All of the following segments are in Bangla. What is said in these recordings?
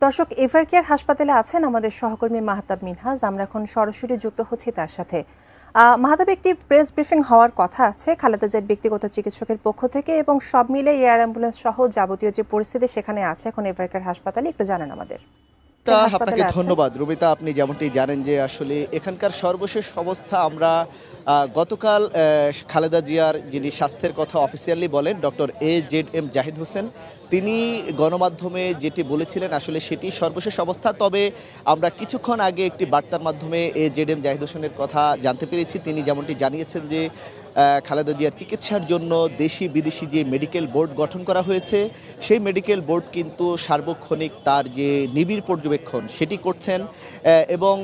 দর্শক, এভারকেয়ার হাসপাতালে আছেন আমাদের সহকর্মী মাহতাব মিনহাজ। আমরা এখন সরাসরি যুক্ত হচ্ছি তার সাথে। মাহতাব, একটি প্রেস ব্রিফিং হওয়ার কথা আছে খালেদা জিয়ার ব্যক্তিগত চিকিৎসকের পক্ষ থেকে, এবং সব মিলে এয়ার অ্যাম্বুলেন্স সহ যাবতীয় যে পরিস্থিতি সেখানে আছে এখন এভারকেয়ার হাসপাতালে, একটু জানান আমাদের। আপনাকে ধন্যবাদ রুমিতা। আপনি যেমনটি জানেন যে আসলে এখানকার সর্বশেষ অবস্থা, আমরা গতকাল খালেদা জিয়ার যিনি স্বাস্থ্যের কথা অফিসিয়ালি বলেন ডক্টর AZM জাহিদ হোসেন, তিনি গণমাধ্যমে যেটি বলেছিলেন আসলে সেটি সর্বশেষ অবস্থা। তবে আমরা কিছুক্ষণ আগে একটি বার্তার মাধ্যমে AZM জাহিদ হোসেনের কথা জানতে পেরেছি। তিনি যেমনটি জানিয়েছেন যে খালেদা জিয়ার চিকিৎসার জন্য দেশি বিদেশি যে মেডিকেল বোর্ড গঠন করা হয়েছে, সেই মেডিকেল বোর্ড কিন্তু সার্বক্ষণিক তার যে নিবিড় পর্যবেক্ষণ সেটি করছেন, এবং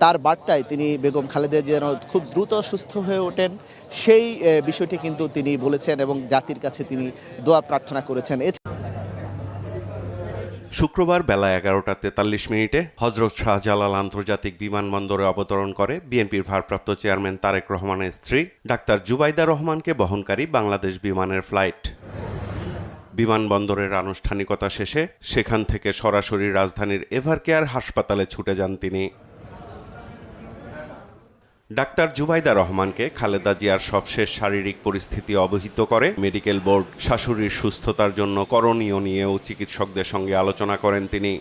তার বার্তায় তিনি বেগম খালেদা জিয়া যেন খুব দ্রুত সুস্থ হয়ে ওঠেন সেই বিষয়টি কিন্তু তিনি বলেছেন এবং জাতির কাছে তিনি দোয়া প্রার্থনা করেছেন। শুক্রবার বেলা 11:43 হযরত শাহজালাল আন্তর্জাতিক বিমানবন্দরে অবতরণ করে বিএনপির ভারপ্রাপ্ত চেয়ারম্যান তারেক রহমানের স্ত্রী ডাক্তার জুবাইদা রহমানকে বহনকারী বাংলাদেশ বিমানের ফ্লাইট। বিমানবন্দরের আনুষ্ঠানিকতা শেষে সেখান থেকে সরাসরি রাজধানীর এভারকেয়ার হাসপাতালে ছুটে যান তিনি। ডাক্তার জুবাইদা রহমানকে খালেদা জিয়ার সবশেষ শারীরিক পরিস্থিতি অবহিত করে মেডিকেল বোর্ড। শাশুড়ির সুস্থতার জন্য করণীয় নিয়েও চিকিৎসকদের সঙ্গে আলোচনা করেন তিনি।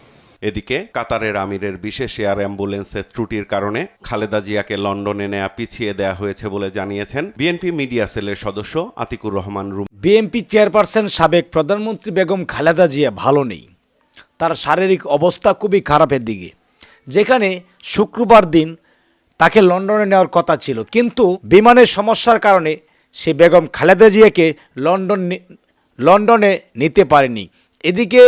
এদিকে কাতারের আমিরের বিশেষ এয়ার অ্যাম্বুলেন্সের ত্রুটির কারণে খালেদা জিয়াকে লন্ডনে নেওয়া পিছিয়ে দেয়া হয়েছে বলে জানিয়েছেন বিএনপি মিডিয়া সেলের সদস্য আতিকুর রহমান রুমি। বিএনপি চেয়ারপারসন সাবেক প্রধানমন্ত্রী বেগম খালেদা জিয়া ভালো নেই, তার শারীরিক অবস্থা খুবই খারাপের দিকে, যেখানে শুক্রবার দিন তাকে লন্ডনে নেওয়ার কথা ছিল, কিন্তু বিমানের সমস্যার কারণে সে বেগম খালেদা জিয়াকে লন্ডনে নিতে পারেনি। এদিকে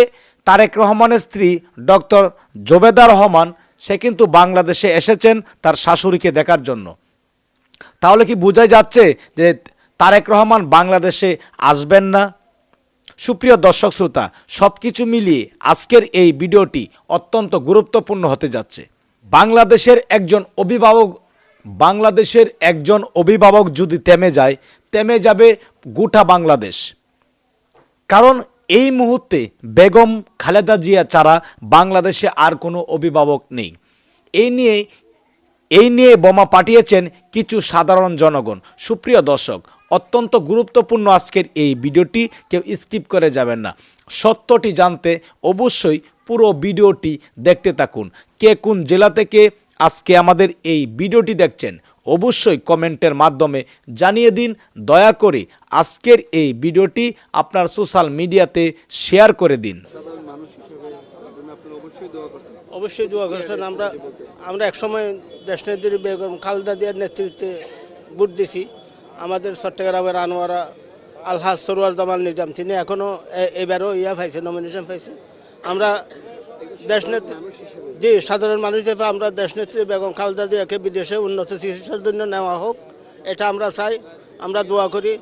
তারেক রহমানের স্ত্রী ডক্টর জোবেদা রহমান, সে কিন্তু বাংলাদেশে এসেছেন তার শাশুড়িকে দেখার জন্য। তাহলে কি বোঝাই যাচ্ছে যে তারেক রহমান বাংলাদেশে আসবেন না? সুপ্রিয় দর্শক শ্রোতা, সব কিছু মিলিয়ে আজকের এই ভিডিওটি অত্যন্ত গুরুত্বপূর্ণ হতে যাচ্ছে। বাংলাদেশের একজন অভিভাবক যদি থেমে যাবে গোটা বাংলাদেশ। কারণ এই মুহূর্তে বেগম খালেদা জিয়া ছাড়া বাংলাদেশে আর কোনো অভিভাবক নেই। এই নিয়ে বোমা পাঠিয়েছেন কিছু সাধারণ জনগণ। সুপ্রিয় দর্শক, অত্যন্ত গুরুত্বপূর্ণ আজকের এই ভিডিওটি, কেউ স্কিপ করে যাবেন না। সত্যটি জানতে অবশ্যই পুরো ভিডিওটি দেখতে থাকুন। কে কোন জেলা থেকে আজকে আমাদের এই ভিডিওটি দেখছেন অবশ্যই কমেন্টের মাধ্যমে জানিয়ে দিন। দয়া করে আজকের এই ভিডিওটি আপনার সোশ্যাল মিডিয়াতে শেয়ার করে দিন। অবশ্যই দোয়া করছেন। আমরা একসময় দেশনেত্রী বেগম খালেদা জিয়ার নেতৃত্বে ভোট দিছি। আমাদের চট্টগ্রামের আনোয়ারা আলহাজ সরওয়ার জামাল নিজাম, তিনি এখনও এবারও পাইছে, নমিনেশন পাইছে। আমরা দেশনেত্রী সাধারণ মানুষ হিসেবে আমরা দেশনেত্রী বেগম খালেদা জিয়াকে বিদেশে উন্নত চিকিৎসার জন্য নেওয়া হোক, এটা আমরা চাই। আমরা দোয়া করি,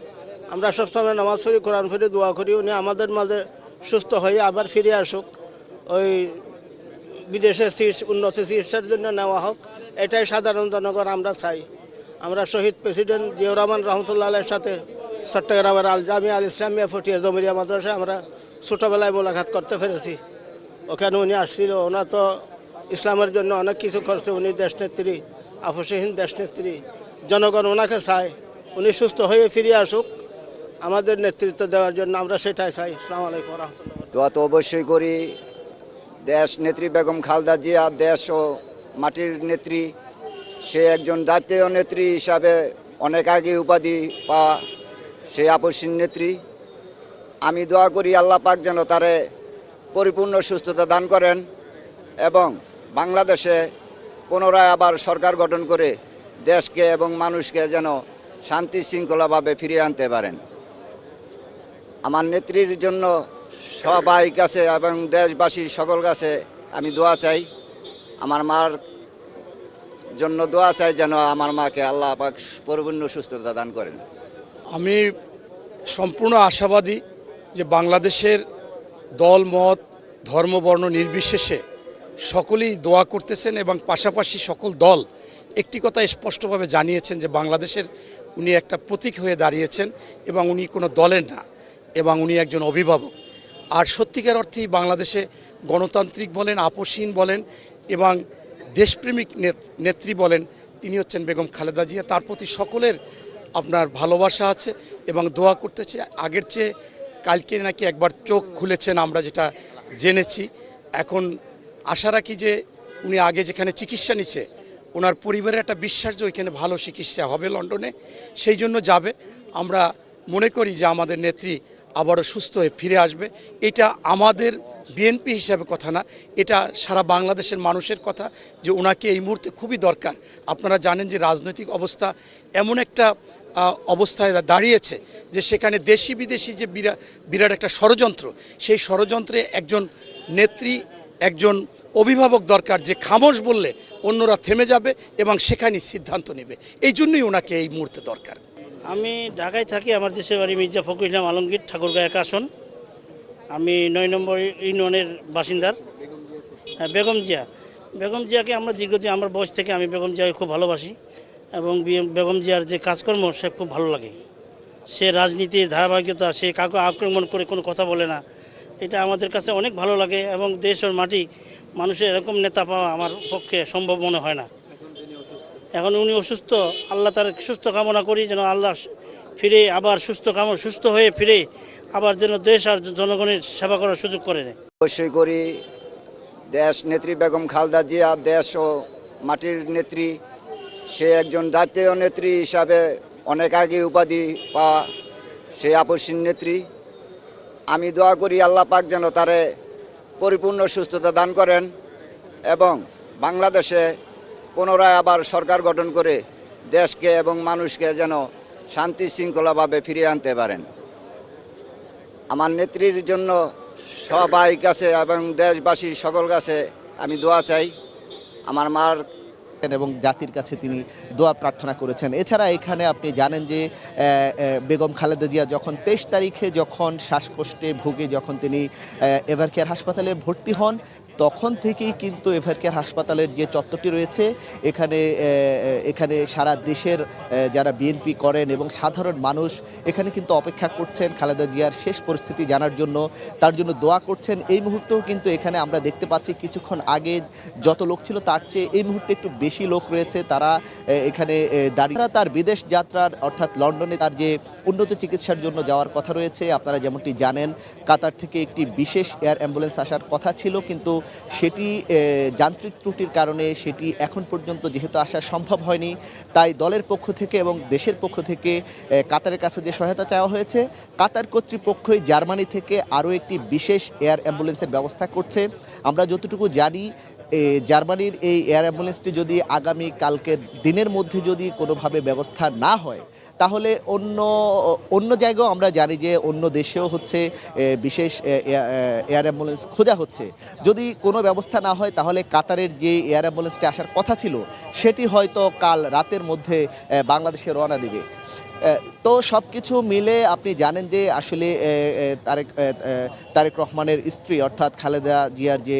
আমরা সবসময় নামাজ পড়ি, কোরআন পড়ি, দোয়া করি উনি আমাদের মাঝে সুস্থ হয়ে আবার ফিরে আসুক, ওই বিদেশে উন্নত চিকিৎসার জন্য নেওয়া হোক, এটাই সাধারণ জনগণ আমরা চাই। আমরা শহীদ প্রেসিডেন্ট জিয়াউর রহমান রহমতুল্লাহ আলাইহির সাথে চট্টগ্রামের আল জামিয়া আল ইসলামিয়া ফটিয়া জমরিয়া মাদ্রাসায় আমরা ছোটোবেলায় মোলাকাত করতে পেরেছি। ওখানে উনি আসছিল, ওনার তো ইসলামের জন্য অনেক কিছু করছে। উনি দেশনেত্রী, আপসহীন দেশনেত্রী, জনগণ ওনাকে চায়, উনি সুস্থ হয়ে ফিরে আসুক আমাদের নেতৃত্ব দেওয়ার জন্য, আমরা সেটাই চাই। আসসালামু আলাইকুম ওয়া রাহমাতুল্লাহ। দোয়া তো অবশ্যই করি। দেশ নেত্রী বেগম খালেদা জিয়া দেশ ও মাটির নেত্রী, সে একজন জাতীয় নেত্রী হিসাবে অনেক আগে উপাধি পাওয়া সে আপসহীন নেত্রী। আমি দোয়া করি আল্লাহ পাক যেন তারে পরিপূর্ণ সুস্থতা দান করেন এবং বাংলাদেশে পুনরায় আবার সরকার গঠন করে দেশকে এবং মানুষকে যেন শান্তি শৃঙ্খলাভাবে ফিরিয়ে আনতে পারেন। আমার নেত্রীর জন্য সবাই কাছে এবং দেশবাসী সকল কাছে আমি দোয়া চাই। আমার মার জন্য দোয়া চাই যেন আমার মাকে আল্লাহ পাক পরিপূর্ণ সুস্থতা দান করেন। আমি সম্পূর্ণ আশাবাদী যে বাংলাদেশের দল মত ধর্ম বর্ণ নির্বিশেষে সকলেই দোয়া করতেছেন এবং পাশাপাশি সকল দল একটি কথা স্পষ্টভাবে জানিয়েছেন যে বাংলাদেশের উনি একটা প্রতীক হয়ে দাঁড়িয়েছেন এবং উনি কোনো দলের না এবং উনি একজন অভিভাবক। আর সত্যিকার অর্থেই বাংলাদেশে গণতান্ত্রিক বলেন, আপোষহীন বলেন এবং দেশপ্রেমিক নেত্রী বলেন, তিনি হচ্ছেন বেগম খালেদা জিয়া। তার প্রতি সকলের আপনার ভালোবাসা আছে এবং দোয়া করতেছে। আগের চেয়ে কালকে নাকি একবার চোখ খুলেছেন আমরা যেটা জেনেছি। এখন আশা রাখি যে উনি আগে যেখানে চিকিৎসা নিচ্ছে ওনার পরিবারের একটা বিশ্বাস যে ওইখানে ভালো চিকিৎসা হবে লন্ডনে, সেই জন্য যাবে। আমরা মনে করি যে আমাদের নেত্রী আবারও সুস্থ হয়ে ফিরে আসবে। এটা আমাদের বিএনপি হিসাবে কথা না, এটা সারা বাংলাদেশের মানুষের কথা যে ওনাকে এই মুহূর্তে খুবই দরকার। আপনারা জানেন যে রাজনৈতিক অবস্থা এমন একটা অবস্থায় দাঁড়িয়েছে যে সেখানে দেশি বিদেশি যে বিরাট একটা ষড়যন্ত্র, সেই ষড়যন্ত্রে একজন নেত্রী, একজন অভিভাবক দরকার যে খামোশ বললে অন্যরা থেমে যাবে এবং সেখানেই সিদ্ধান্ত নেবে। এই জন্যই ওনাকে এই মুহূর্তে দরকার। আমি ঢাকায় থাকি, আমার দেশের বাড়ি মির্জা ফখরুল ইসলাম আলমগীর, ঠাকুরগাঁ 1 আসন। আমি 9 নম্বর ইউনিয়নের বাসিন্দার। হ্যাঁ, বেগম জিয়াকে আমরা দীর্ঘদিন, আমার বয়স থেকে আমি বেগম জিয়াকে খুব ভালোবাসি এবং বেগম জিয়ার যে কাজকর্ম সে খুব ভালো লাগে। সে রাজনীতির ধারাবাহিকতা, সে কাউকে আক্রমণ করে কোনো কথা বলে না, এটা আমাদের কাছে অনেক ভালো লাগে এবং দেশ ও মাটি মানুষের এরকম নেতা পাওয়া আমার পক্ষে সম্ভব মনে হয় না। এখন উনি অসুস্থ, আল্লাহ তার সুস্থ কামনা করি, যেন আল্লাহ ফিরে আবার সুস্থ হয়ে ফিরে আবার যেন দেশ আর জনগণের সেবা করার সুযোগ করে দেয়। অবশ্যই করি। দেশ নেত্রী বেগম খালেদা জিয়া দেশ ও মাটির নেত্রী, সে একজন জাতীয় নেত্রী হিসাবে অনেক আগে উপাধি পাওয়া সে আপসীন নেত্রী। আমি দোয়া করি আল্লাহ পাক যেন তারে পরিপূর্ণ সুস্থতা দান করেন এবং বাংলাদেশে পুনরায় আবার সরকার গঠন করে দেশকে এবং মানুষকে যেন শান্তি শৃঙ্খলাভাবে ফিরিয়ে আনতে পারেন। আমার নেত্রীর জন্য সবাই কাছে এবং দেশবাসী সকল কাছে আমি দোয়া চাই। আমার মার এবং জাতির কাছে তিনি দোয়া প্রার্থনা করেছেন। এছাড়া এখানে আপনি জানেন যে বেগম খালেদা জিয়া যখন 23 তারিখে যখন শ্বাসকষ্টে ভুগে যখন তিনি এভারকেয়ার হাসপাতালে ভর্তি হন, তখন থেকেই কিন্তু এভারকেয়ার হাসপাতালের যে চত্বরটি রয়েছে এখানে সারা দেশের যারা বিএনপি করেন এবং সাধারণ মানুষ এখানে কিন্তু অপেক্ষা করছেন খালেদা জিয়ার শেষ পরিস্থিতি জানার জন্য, তার জন্য দোয়া করছেন। এই মুহূর্তেও কিন্তু এখানে আমরা দেখতে পাচ্ছি কিছুক্ষণ আগে যত লোক ছিল তার চেয়ে এই মুহূর্তে একটু বেশি লোক রয়েছে। তারা এখানে দাঁড়িয়ে তার বিদেশ যাত্রার অর্থাৎ লন্ডনে তার যে উন্নত চিকিৎসার জন্য যাওয়ার কথা রয়েছে। আপনারা যেমনটি জানেন কাতার থেকে একটি বিশেষ এয়ার অ্যাম্বুলেন্স আসার কথা ছিল, কিন্তু সেটি যান্ত্রিক ত্রুটির কারণে সেটি এখন পর্যন্ত যেহেতু আসা সম্ভব হয়নি, তাই দলের পক্ষ থেকে এবং দেশের পক্ষ থেকে কাতারের কাছে যে সহায়তা চাওয়া হয়েছে, কাতার কর্তৃপক্ষই জার্মানি থেকে আরও একটি বিশেষ এয়ার অ্যাম্বুলেন্সের ব্যবস্থা করছে। আমরা যতটুকু জানি জার্মানির এই এয়ার অ্যাম্বুলেন্সটি যদি আগামী কালকের দিনের মধ্যে যদি কোনোভাবে ব্যবস্থা না হয়, তাহলে অন্য জায়গাও আমরা জানি যে অন্য দেশেও হচ্ছে বিশেষ এয়ার অ্যাম্বুলেন্স খোঁজা হচ্ছে। যদি কোনো ব্যবস্থা না হয় তাহলে কাতারের যে এয়ার অ্যাম্বুলেন্সটি আসার কথা ছিল সেটি হয়তো কাল রাতের মধ্যে বাংলাদেশে রওনা দিবে। তো সব কিছু মিলে আপনি জানেন যে আসলে তারেক রহমানের স্ত্রী অর্থাৎ খালেদা জিয়ার যে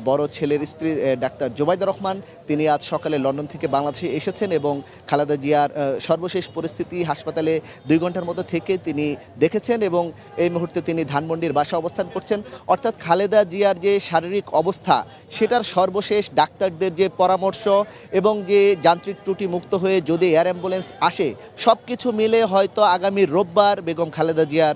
বড় ছেলের স্ত্রী ডাক্তার জুবাইদা রহমান, তিনি আজ সকালে লন্ডন থেকে বাংলাদেশে এসেছেন এবং খালেদা জিয়ার সর্বশেষ পরিস্থিতি হাসপাতালে 2 ঘন্টার মতো থেকে তিনি দেখেছেন এবং এই মুহূর্তে তিনি ধানমন্ডির বাসায় অবস্থান করছেন। অর্থাৎ খালেদা জিয়ার যে শারীরিক অবস্থা সেটার সর্বশেষ ডাক্তারদের যে পরামর্শ এবং যে যান্ত্রিক ত্রুটি মুক্ত হয়ে যদি এয়ার অ্যাম্বুলেন্স আসে, সব কিছু মিলে হয়তো আগামী রোববার বেগম খালেদা জিয়ার